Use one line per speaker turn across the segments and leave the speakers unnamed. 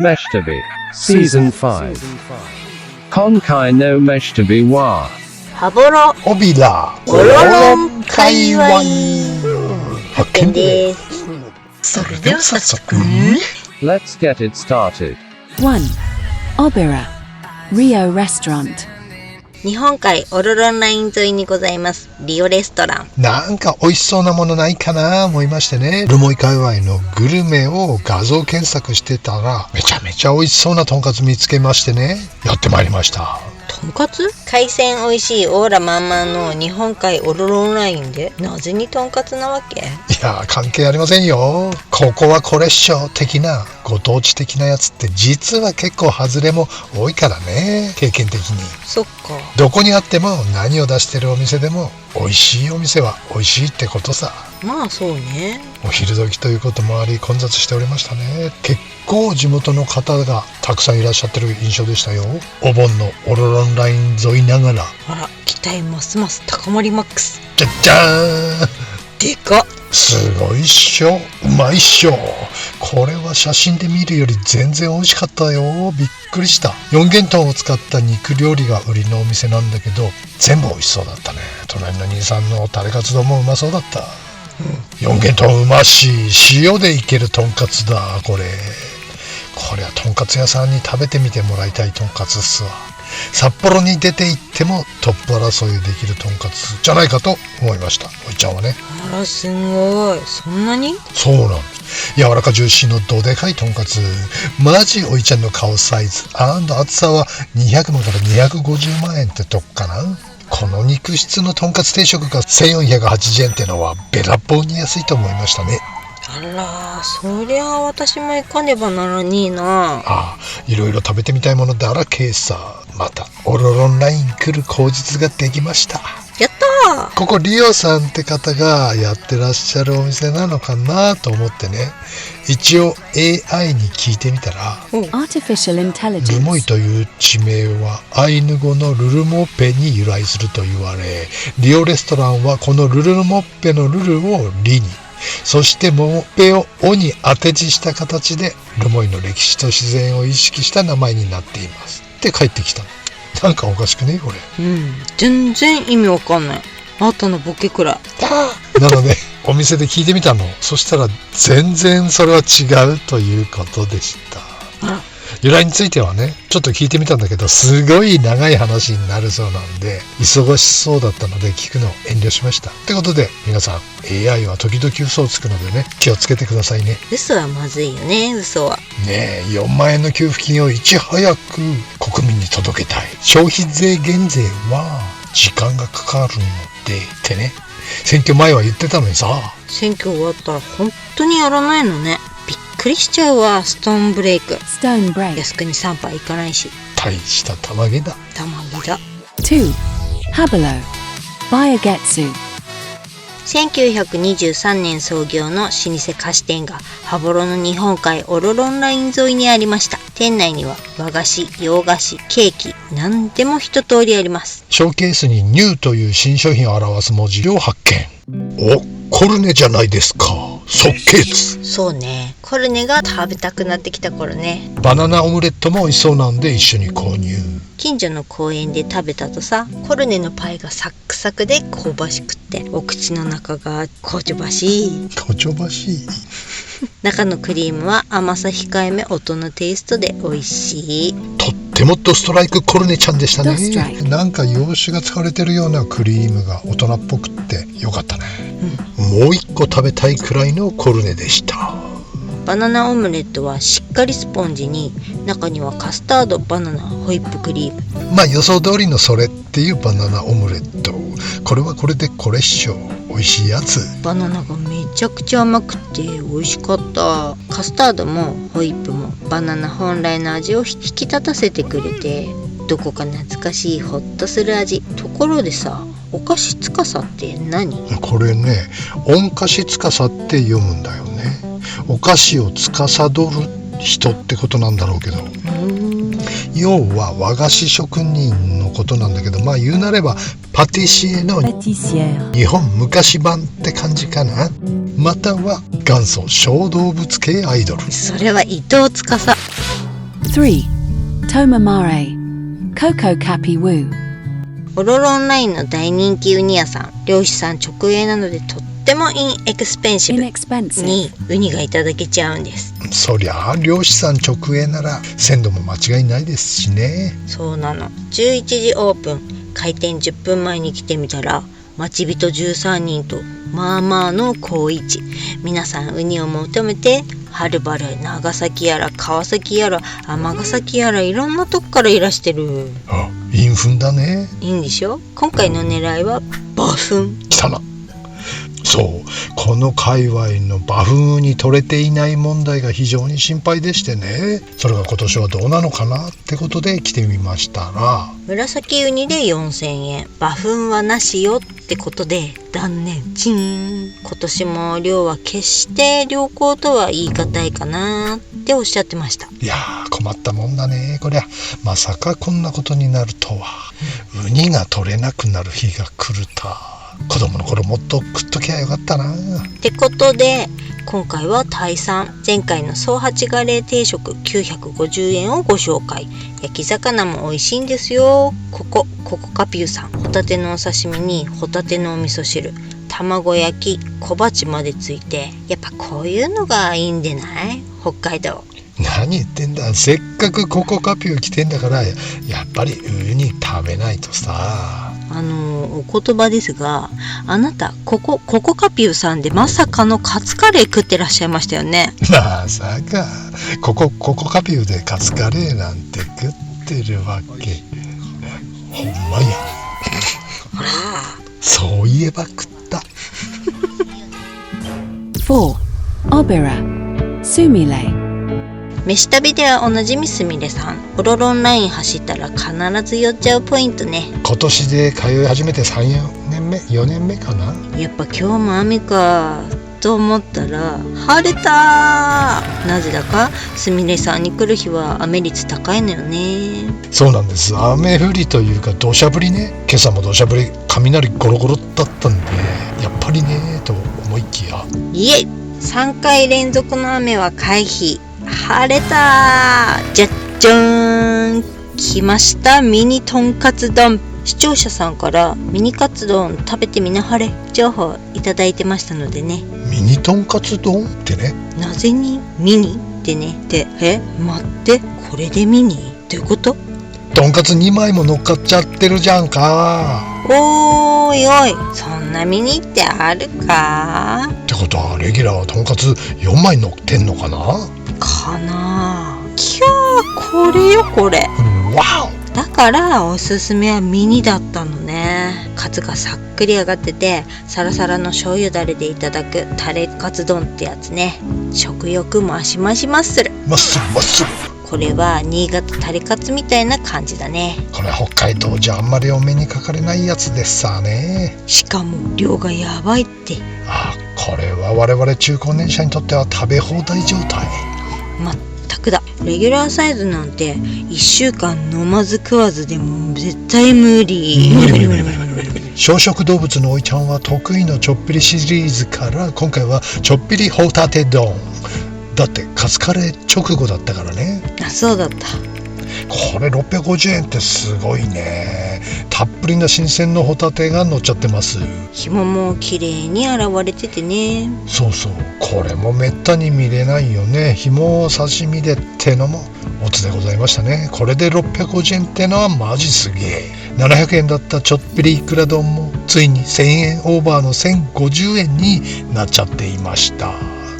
Meshtabi Season 5今回のMeshtabiは
ハボロ
オビラ
ゴロロン界隈発見です。それでは早速
Let's get it started.
1. Obira Rio Restaurant
日本海オロロンライン沿いにございますリオレストラン。
なんか美味しそうなものないかな思いましてね、留萌界隈のグルメを画像検索してたらめちゃめちゃ美味しそうなとんかつ見つけましてね、やってまいりました。
とんかつ？海鮮美味しいオーラ満々の日本海オロロンラインでなぜにとんかつなわけ？
いや関係ありませんよ。ここはこれっしょ的なご当地的なやつって実は結構外れも多いからね、経験的に。
そっか。
どこにあっても何を出してるお店でも美味しいお店は美味しいってことさ。
まあそうね。
お昼時ということもあり混雑しておりましたね。結構地元の方がたくさんいらっしゃってる印象でしたよ。お盆のオロロンライン沿いながら。
あら、期待ますます高まりマックス。
じゃじゃーん、
でかっ。
すごいっしょ、うまいっしょ。これは写真で見るより全然美味しかったよ。びっくりした。四元豚を使った肉料理が売りのお店なんだけど全部美味しそうだったね。隣の兄さんのタレカツ丼もうまそうだった。四元豚うまし、塩でいけるとんかつだ。これはとんかつ屋さんに食べてみてもらいたいとんかつっすわ。札幌に出て行ってもトップ争いできるとんかつじゃないかと思いました。おいちゃんはね。
あらすごい。そんなに？
そうなんです。柔らかジューシーのどでかいとんかつ、マジおいちゃんの顔サイズ&厚さは200万から250万円ってとこかな。この肉質のとんかつ定食が1480円ってのはべらぼうに安いと思いましたね。
あら、そりゃ私も行かねばならねえな。
いろいろ食べてみたいものだらけさ。またオロロンライン来る口実ができました。
やったー。
ここリオさんって方がやってらっしゃるお店なのかなと思ってね、一応 AI に聞いてみたら、
Artificial
ル
Intelligence
モイという地名はアイヌ語のルルモッペに由来すると言われ、リオレストランはこのルルモッペのルルをリに、そしてモッペをオに当て字した形でルモイの歴史と自然を意識した名前になっていますって帰ってきた。なんかおかしくねこれ。
全然意味わかんない。あとのボケくらい。
なのでお店で聞いてみたの。そしたら全然それは違うということでした。由来についてはねちょっと聞いてみたんだけどすごい長い話になるそうなんで忙しそうだったので聞くのを遠慮しました。ってことで皆さん AI は時々嘘をつくのでね気をつけてくださいね。
嘘はまずいよね。嘘は
ねえ4万円の給付金をいち早く国民に届けたい。消費税減税は時間がかかるのでってね選挙前は言ってたのにさ。
選挙終わったら本当にやらないのね。びっくりしちゃうわ。ストーンブレイク。靖国参拝行かないし。
大した玉毛だ。
玉毛だ。
2. Habelo Bayagetsu
1923年創業の老舗菓子店が羽幌の日本海オロロンライン沿いにありました。店内には和菓子、洋菓子、ケーキ、何でも一通りあります。
ショーケースにニューという新商品を表す文字を発見。お、コルネじゃないですか。即決。
そうね。コルネが食べたくなってきた頃ね。
バナナオムレットも美味しそうなんで一緒に購入。
近所の公園で食べたとさ、コルネのパイがサックサクで香ばしくってお口の中がこちょばしい。
こちょばしい。
中のクリームは甘さ控えめ大人テイストで美味しい。
とってもドストライクコルネちゃんでしたね。なんか洋酒が使われてるようなクリームが大人っぽくってよかったね。もう一個食べたいくらいのコルネでした。
バナナオムレットはしっかりスポンジに中にはカスタード、バナナ、ホイップクリーム。
まあ予想通りのそれっていうバナナオムレット。これはこれでこれっしょ。美味しいやつ。
バナナがめちゃくちゃ甘くて美味しかった。カスタードもホイップもバナナ本来の味を引き立たせてくれてどこか懐かしいホッとする味。ところでさ、お菓子つかさって何？
これね、お菓子つかさって読むんだよね。お菓子を司る人ってことなんだろうけど、要は和菓子職人のことなんだけど、まあ言うなればパティシエの日本昔版って感じかな。または元祖小動物系アイドル。
それは伊藤司。
3. Tomamare, Coco Capi Woo.
オロロンラインの大人気ウニ屋さん、漁師さん直営なのでとってもインエクスペンシブ
Inexpensive.
にウニがいただけちゃうんです。
そりゃあ漁師さん直営なら鮮度も間違いないですしね。
そうなの。11時オープン、開店10分前に来てみたら待ち人13人とまあまあの好位置。皆さんウニを求めてはるばる長崎やら川崎やら尼崎やらいろんなとこからいらしてる。
あ、インフンだね。
いいんでしょ。今回の狙いはバフン。
来たな。そう、この界隈のバフンに取れていない問題が非常に心配でしてね。それが今年はどうなのかなってことで来てみましたら、
紫ウニで4000円、バフンはなしよってことで断念。チーン。今年も量は決して良好とは言い難いかなっておっしゃってました。
いやー困ったもんだね。こりゃまさかこんなことになるとは。ウニが取れなくなる日が来ると。子供の頃もっと食っときゃよかったな。
ってことで今回はタイ産、前回の総八ガレー定食950円をご紹介。焼き魚も美味しいんですよ。ここカピューさん、ホタテのお刺身にホタテのお味噌汁、卵焼き、小鉢までついて、やっぱこういうのがいいんでない？北海道。
何言ってんだ。せっかくココカピュー来てんだからやっぱりウニ食べないとさ。
お言葉ですが、あなたここカピューさんでまさかのカツカレー食ってらっしゃいましたよね。
まさかココカピューでカツカレーなんて食ってるわけ。ほんまや。
ほら。
そういえば食った。
4. Obira, Sumile.
飯旅ではおなじみすみれさん、オロロンライン走ったら必ず寄っちゃうポイントね。
今年で通い始めて4年目かな。
やっぱ今日も雨かと思ったら晴れた。なぜだかすみれさんに来る日は雨率高いのよね。
そうなんです。雨降りというか土砂降りね。今朝も土砂降り、雷ゴロゴロだったんでやっぱりねと思いきや、
いえ、3回連続の雨は回避。晴れた。じゃっじゃーん、来ました。ミニとんかつ丼。視聴者さんからミニカツ丼食べてみなはれ情報いただいてましたのでね。
ミニとんかつ丼ってね。
なぜにミニってね。って待って、これでミニどういうこと？
とんかつ2枚も乗っかっちゃってるじゃんか。
おーいおい、そんなミニってあるか？
ってことはレギュラーはとんかつ4枚乗ってんのかな。
かな。きゃー、これよこれ。
わお。
だからおすすめはミニだったのね。カツがさっくり上がっててサラサラの醤油だれでいただくタレカツ丼ってやつね。食欲マシマシマッスル。
マッスルマッスル。
これは新潟タレカツみたいな感じだね。
これ北海道じゃあんまりお目にかかれないやつですさね。
しかも量がやばいって。
あ、これは我々中高年者にとっては食べ放題状態。
まったくだ。レギュラーサイズなんて1週間飲まず食わずでも絶対無理。
無理。小食動物のおいちゃんは得意のちょっぴりシリーズから今回はちょっぴりホタテ丼。だってカツカレー直後だったからね。
あ、そうだった。
これ650円ってすごいね。たっぷりな新鮮のホタテが乗っちゃってます。
紐も綺麗に洗われててね。
そうそう、これもめったに見れないよね。紐を刺身でってのもオツでございましたね。これで650円ってのはマジすげえ。700円だったちょっぴりいくら丼もついに1000円オーバーの1050円になっちゃっていました。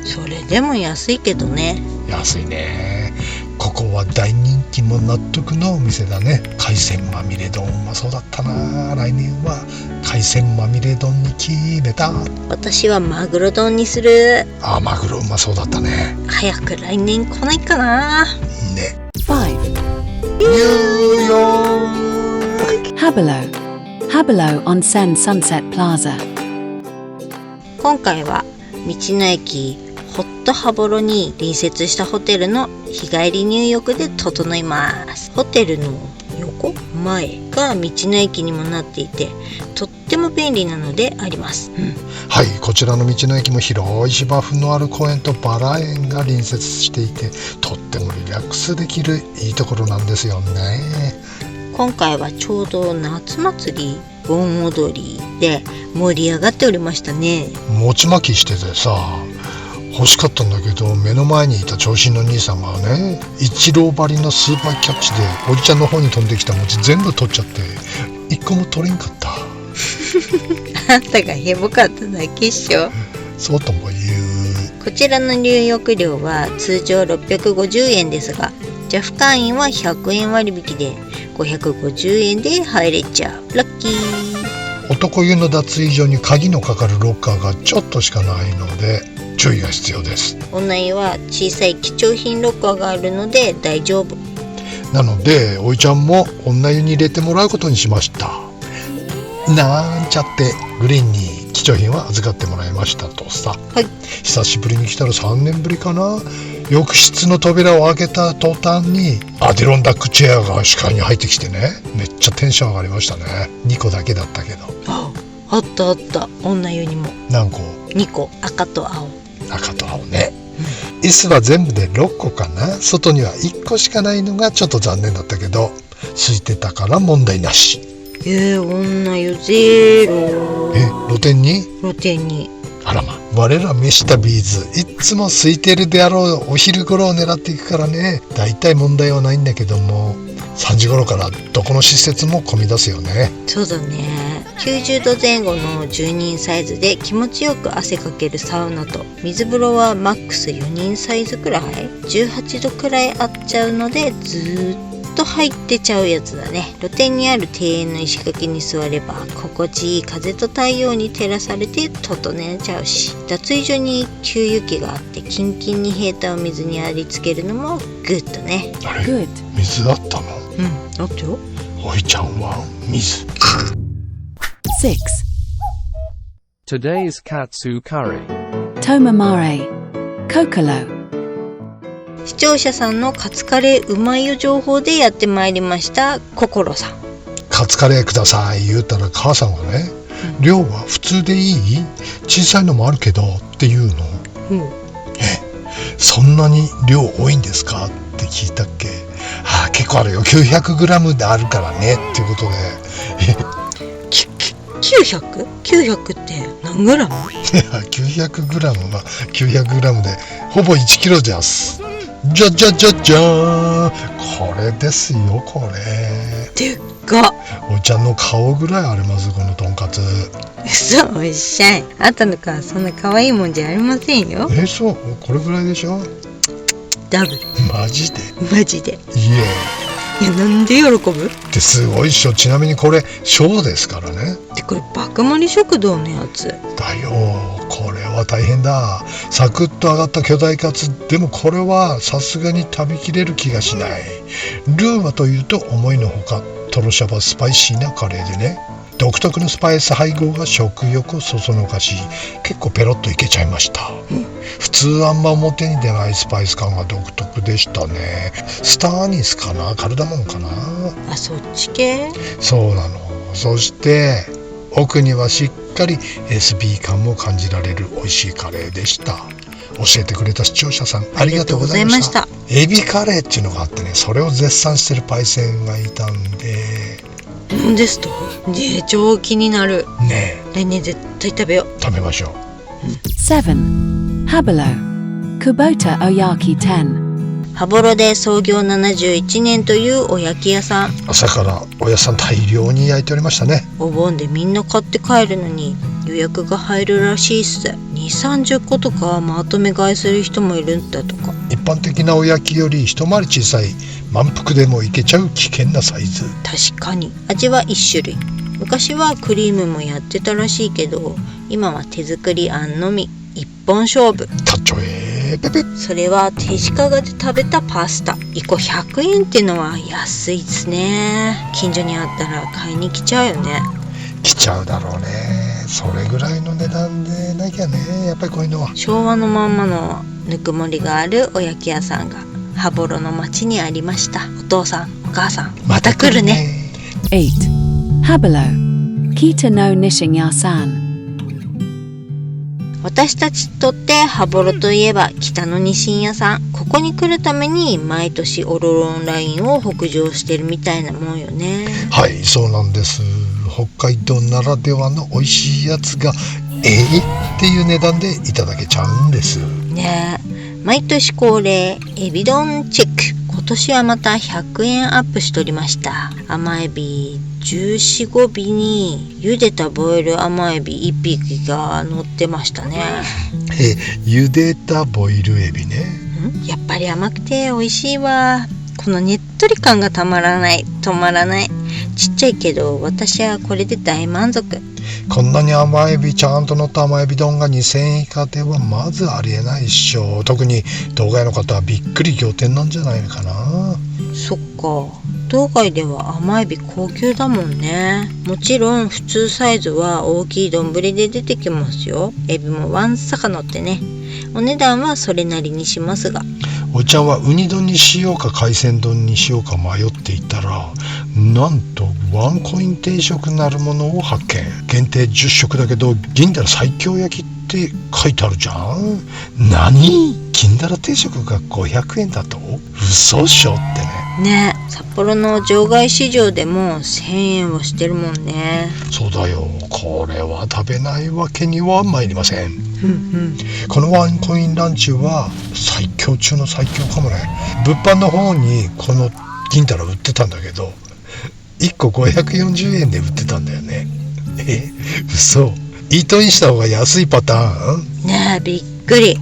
それでも安いけどね。
安いね。ここは大人気も納得のお店だね。海鮮まみれ丼うまそうだったな。来年は海鮮まみれ丼に決めた。
私はマグロ丼にする。
あ、マグロうまそうだったね。
早く来年来ないかな。
ね。
5.
ニューヨーク
Habelo Onsen Sunset Plaza.
今回は道の駅ホットハボロに隣接したホテルの日帰り入浴で整います。ホテルの横前が道の駅にもなっていて、とっても便利なのであります。
はい、こちらの道の駅も広い芝生のある公園とバラ園が隣接していて、とってもリラックスできるいいところなんですよね。
今回はちょうど夏祭り盆踊りで盛り上がっておりましたね。
餅巻きしててさ、欲しかったんだけど、目の前にいた長身の兄さんがね、一郎張りのスーパーキャッチでおじちゃんの方に飛んできた餅全部取っちゃって、一個も取れんかった。
あんたがヘボかっただけっしょ。
そうとも言う。
こちらの入浴料は通常650円ですが、JAF 会員は100円割引で550円で入れちゃう。ラッキー。
男湯の脱衣所に鍵のかかるロッカーがちょっとしかないので注意が必要です。
女湯は小さい貴重品ロッカーがあるので大丈夫。
なのでおいちゃんも女湯に入れてもらうことにしました。なんちゃってグリーンに貴重品は預かってもらいましたとさ。
はい。
久しぶりに来たら3年ぶりかな。浴室の扉を開けた途端にアディロンダックチェアが視界に入ってきてね、めっちゃテンション上がりましたね。2個だけだったけど。
あったあった。女湯にも
何個
2個、赤と青。
赤と青ね、椅子は全部で6個かな。外には1個しかないのがちょっと残念だったけど、空いてたから問題なし。
女湯ゼロ。
露天に
露天に。
あらま、我ら飯田ビーズいっつも空いてるであろうお昼頃を狙っていくからね、だいたい問題はないんだけども、3時頃からどこの施設も混み出すよね。
そうだね。90度前後の10人サイズで気持ちよく汗かけるサウナと、水風呂はマックス4人サイズくらい、18度くらいあっちゃうのでずーっと入ってちゃうやつだね。露天にある庭園の石垣に座れば心地いい風と太陽に照らされて整えちゃうし、脱衣所に給湯器があってキンキンに冷えたお水にありつけるのもグッドね。
あれ、
Good.
水あったの？
あったよ。
おいちゃんは水。
6.
Today's katsu curry.
Tomamare. Kokolo.
視聴者さんのカツカレーうまいよ情報でやってまいりました心さん。
カツカレーください言うたら母さんがね、量は普通でいい？小さいのもあるけどって言うの。そんなに量多いんですかって聞いたっけ。結構あるよ、900g であるからねっていうことで。
900って何グラム？
900g は 900g でほぼ1キロじゃす。じゃーん、これですよ、これ
でっか。
おいちゃんの顔ぐらいあります、このとんかつ。
そうおっしゃい。あんたの顔そんな可愛いもんじゃありませんよ。
そう、これぐらいでしょ。
ダブル。
マジで
マジで。
い
や、なんで喜ぶ？
ってすごいっしょ。ちなみにこれショーですからね。
でこれ爆盛り食堂のやつ
だよ。これは大変だ。サクッと揚がった巨大カツでも、これはさすがに食べきれる気がしない。ルーはというと思いのほかトロシャバスパイシーなカレーでね、独特のスパイス配合が食欲をそそのかし、結構ペロッといけちゃいました。普通あんま表に出ないスパイス感が独特でしたね。スターニスかな、カルダモンかな。
あ、そっち系？
そうなの。そして奥にはしっかり SB 感も感じられる美味しいカレーでした。教えてくれた視聴者さんありがとうございました。エビカレーっていうのがあってね、それを絶賛してるパイセンがいたんで。
なんですと？超気になる
ね
え。来年絶対食べよう。
食べましょう。
7. Habelo. Kubota Oyaki 10.
羽幌で創業71年というお焼き屋さん。
朝からおやさん大量に焼いておりましたね。
お盆でみんな買って帰るのに予約が入るらしいっす。2、30個とかまとめ買いする人もいるんだとか。
一般的なお焼きより一回り小さい満腹でもいけちゃう危険なサイズ。
確かに味は1種類。昔はクリームもやってたらしいけど、今は手作りあんのみ一本勝負。
たっちょペペ。
それは手近で食べたパスタ1個100円ってのは安いですね。近所にあったら買いに来ちゃうよね。
来ちゃうだろうね。それぐらいの値段でなきゃね、やっぱりこういうのは。
昭和のまんまのぬくもりがあるお焼き屋さんが羽幌の町にありました。お父さんお母さんまた来るね。
8. Habelo. Kita no Nishinya-san.
私たちにとって羽幌といえば北のニシン屋さん。ここに来るために毎年オロロンラインを北上してるみたいなもんよね。
はい、そうなんです。北海道ならではの美味しいやつがっていう値段でいただけちゃうんです
ねえ、毎年恒例エビ丼チェック。今年はまた100円アップしとりました。甘エビ14、5尾に茹でたボイル甘エビ1匹が乗ってましたね。
茹でたボイルエビね。
やっぱり甘くて美味しいわ。このねっとり感がたまらない、止まらない。ちっちゃいけど私はこれで大満足。
こんなに甘エビちゃんと乗った甘エビ丼が2000円以下ではまずありえないっしょ。特に道外の方はびっくり仰天なんじゃないのかな。
そっか、道外では甘エビ高級だもんね。もちろん普通サイズは大きい丼で出てきますよ。エビもワンサカ乗ってね。お値段はそれなりにしますが、
お茶はウニ丼にしようか海鮮丼にしようか迷っていたら、なんとワンコイン定食なるものを発見。限定10食だけど銀だら西京焼きって書いてあるじゃん。何？銀だら定食が500円だと？嘘っしょってね。
ねえ、札幌の場外市場でも1000円はしてるもんね。
そうだよ、これは食べないわけには参りません。
うんうん。
このワンコインランチは最強中の最強かもね。物販の方にこの銀だら売ってたんだけど1個540円で売ってたんだよね。嘘。イートインした方が安いパターン？
ねえ、びっくり。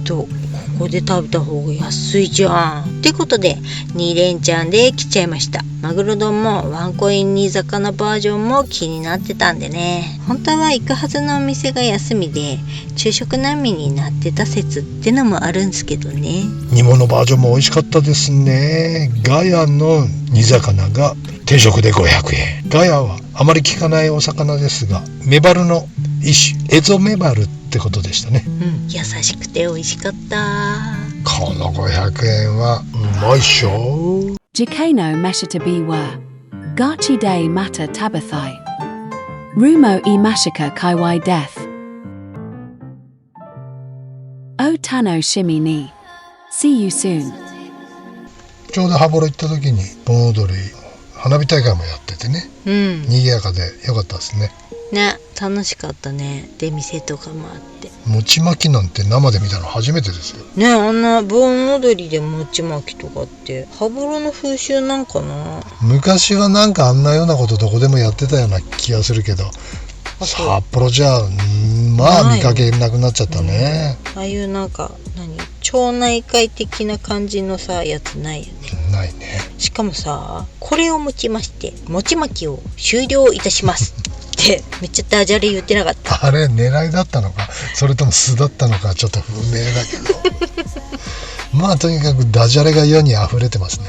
ここで食べた方が安いじゃん。ってことで2連チャンで来ちゃいました。マグロ丼もワンコイン煮魚バージョンも気になってたんでね。本当は行くはずのお店が休みで昼食難民になってた説ってのもあるんですけどね。
煮物バージョンも美味しかったですね。ガヤの煮魚が定食で500円。ガヤはあまり効かないお魚ですが、メバルの一種、エゾメバルってことでしたね。
優しくて美味しかった。
この500円はうまいっしょ。
Jikano Meshita Biwa. Gachi Day Mata Tabathai. Rumo e Mashika Kaiwai Death. O Tano Shimi ni. See you soon.
ちょうど羽幌行った時に盆踊り花火大会もやっててね、賑やかでよかったですね。
ね、楽しかったね。出店とかもあって。
餅巻きなんて生で見たの初めてですよ
ね。あんな盆踊りで餅巻きとかって羽幌の風習なんかな。
昔はなんかあんなようなことどこでもやってたような気がするけど、札幌じゃまあ見かけなくなっちゃったね。
ああいうなんか町内会的な感じのさやつないよね。
ないね。
しかもさ、これをもちまして餅巻きを終了いたしますってめっちゃダジャレ言ってなかった？
あれ狙いだったのかそれとも素だったのかちょっと不明だけどまあとにかくダジャレが世に溢れてますね。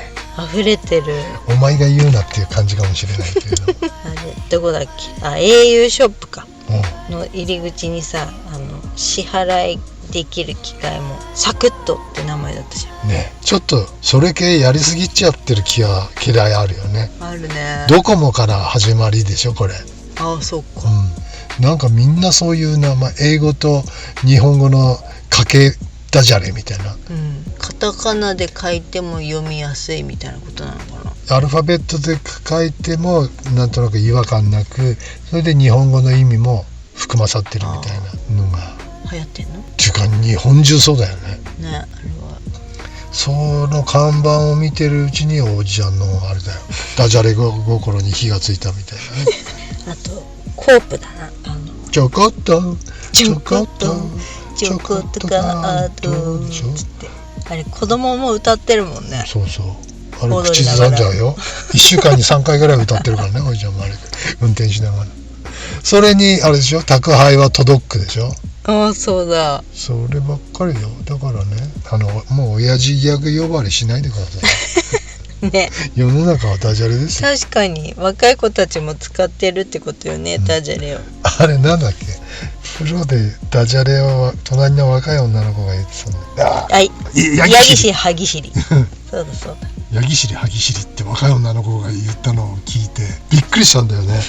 溢れてる。
お前が言うなっていう感じかもしれないけれど
あれどこだっけ。au ショップか、の入り口にさ、支払いできる機械もサクッとって名前だったじゃん
ね。ちょっとそれ系やりすぎちゃってる気は嫌いあるよね。
あるね。
ドコモから始まりでしょこれ。
ああ、そっか。
なんかみんなそういう名前、英語と日本語の掛けダジャレみたいな、
カタカナで書いても読みやすいみたいなことなのかな。
アルファベットで書いてもなんとなく違和感なく、それで日本語の意味も含まさってるみたいなのが
流行ってんの？
っていうか日本中そうだよね。
ね、あれは。
その看板を見てるうちにおじちゃんのあれだよ、ダジャレ心に火がついたみたいなね
あとコープだな。
ちょこっと
ちょこっとちょこっとかあとつって、あれ子供も歌ってるもんね。
そうそう、あれ口ずさんじゃうよ1週間に3回ぐらい歌ってるからねおじちゃんもあれ運転しながら。それにあれでしょ、宅配は届くでしょ。
ああ、そうだ。
そればっかりよ。だからね、もう親父ギャグ呼ばわりしないでください
ね。
世の中はダジャレですよ。
確かに若い子たちも使ってるってことよね、ダジャレを。
あれなんだっけ、風呂でダジャレを隣の若い女の子が言ってたんだ。
はい、ヤギシハギシリそうだそうだ。
ヤギ尻歯ぎしりって若い女の子が言ったのを聞いてびっくりしたんだよね。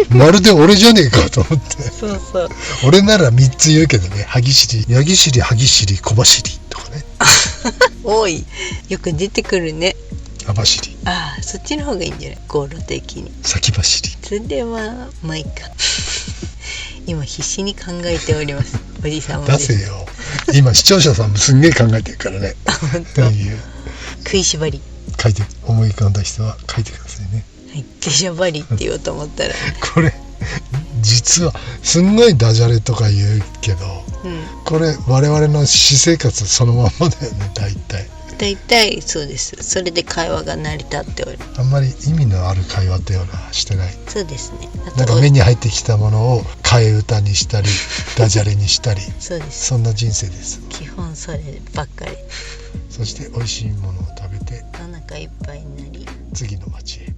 まるで俺じゃねえかと思って
そうそう。
俺なら3つ言うけどね、歯ぎしり、ヤギ尻、歯ぎしり、小走りとかね。
多い。よく出てくるね。
網走、
ああ、そっちの方がいいんじゃない？語呂的に。
先走り。
それはまあいいか。今必死に考えております。おじさんも
出せよ。今視聴者さんもすんげえ考えてるからね。
本
と
当。
いう
食いしばり。
書いて、思い浮かんだ人は書いてくださいね。
はい。出しゃばりって言おうと思ったら。
これ実はすんごいダジャレとか言うけど、これ我々の私生活そのまんまだよね、
大体そうです。それで会話が成り立っておる。
あんまり意味のある会話っていうのはしてない。
そうですね。
なんか目に入ってきたものを替え歌にしたりダジャレにしたり
そうです。
そんな人生です。
基本そればっかり。
そして美味しいものを食べて
お腹いっぱいになり、
次の街へ。